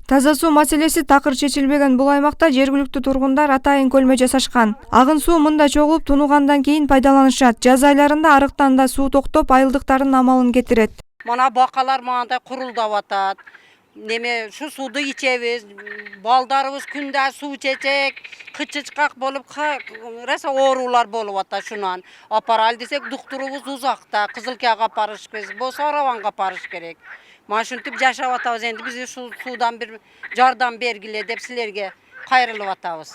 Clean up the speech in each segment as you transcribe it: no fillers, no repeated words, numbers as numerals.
Таза суу маселеси такыр чечилбеген бул аймакта жергиликтүү тургундар атайын көлмө жасашкан. Агын суу мында чогулуп тунугандан кийин пайдаланышат. Жаз айларында арыктан да суу токтоп, айылдыктардын амалын кетирет. Мана бакалар мындай курулдап атат. Неме şu суду ичебиз, балдарыбыз күндө суу чечек, кычычкак болуп, раса оорулар болуп атат шунан. Апаралы десек, доктурубуз узакта, Кызылкияга апарыш керек, болсо Араванга апарыш керек. Мана ушинтип жашап атабыз, энди биз суудан бир жардам бергиле деп силерге кайрылып атабыз.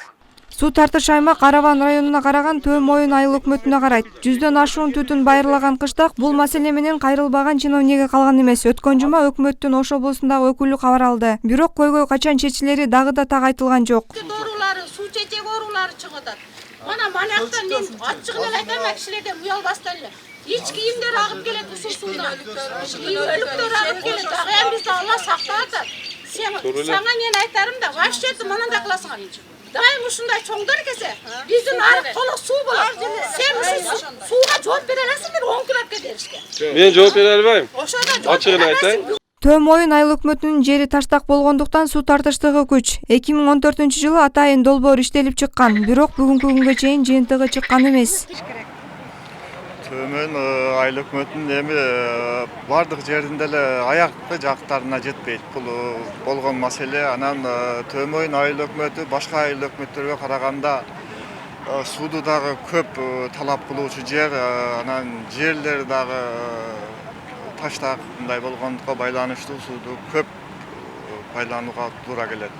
Суу тартыш аймак Араван районуна караган Төө Моюн айыл өкмөтүнө карайт. 100дөн ашуун түтүн байырлаган кыштак бул маселе менен кайрылбаган чиновниге калган эмес. Өткөн жума өкмөттүн Ош облусундагы өкүлү кабар алды. Бирок көйгөй качан чечилери дагы да так айтылган жок. Оорулары, суу чечек оорулары чыгып атат. Мана манактан мен ачыгын эле айтам, кишилерден уялбастан эле. Эч кийимдер агып келет ушул суудан. Өлүктөр агып келет. Дагы бизди Алла сактап атат. Сага мен айтарым да, вообще мынандай кыласыңар. Дайым ушундай чоңдор кесе, биздин арык толук суу болот. Сен ушул сууга жооп бере аласыңбы, 10 күн алып кетеришке? Мен жооп бере албайм. Ошондо ачыгын айтайын. Төө Моюн айыл өкмөтүнүн жери таштак болгондуктан суу тартыштыгы күч. 2014-жылы атайын долбоор иштелип чыккан, бирок бүгүнкү күнгө чейин жыйынтыгы чыккан эмес. Төө Моюн айыл өкмөтүнүн эми бардык жеринде эле аякты жактарына жетпейт. Бул болгон маселе. Анан Төө Моюн айыл өкмөтү башка айыл өкмөттөргө караганда сууду дагы көп талап кылуучу жер, анан жерлери дагы таштакындай болгондукка байланыштуу сууду көп пайдаланууга туура келет.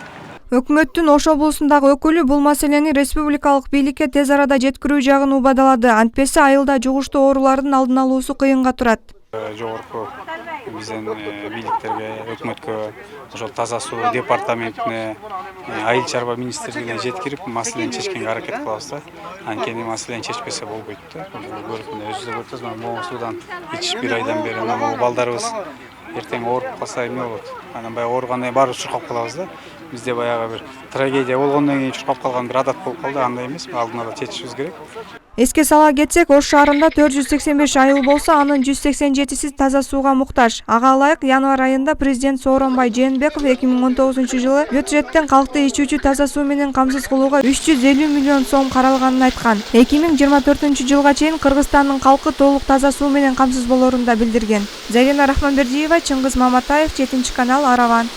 Өкмөттүн Ош облусундагы өкүлү бул маселени республикалык бийликке тез арада жеткирүү жагын убадалады. Антпесе айылда жугуштуу оорулардын алдын алуусу кыйынга турат. Жогорку биздин бийликтерге, өкмөткө, ошол таза суу департаментине, айыл чарба министрлигине жеткирип, маселени чечкенге аракет кылабыз да. Анткени маселени чечпесе болбойт да. Көрүп өзүбүз көрүп атабыз, могу суудан ич бир айдан бери могу балдарыбыз эртең ооруп калса эмне болот? Анан баягы ооругандан кийин баарыбыз чуркап калабыз да. Бизде баягы бир трагедия болгондон кийин чуркап калган бир адат болуп калды, андай эмес, алдын ала чечишибиз керек. Эске сала кетсек, Ош шаарында 485 айыл болсо, анын 187си таза сууга муктаж. Ага ылайык январь айында президент Сооронбай Жээнбеков 2019-жылы бюджеттен калкты ичүүчү таза суу менен камсыз кылууга 350 миллион сом каралганын айткан. 2024-жылга чейин Кыргызстандын калкы толук таза суу менен камсыз болорун да билдирген. Зарина Рахманбердиева, Чыңгыз Маматаев, 7 канал, Араван.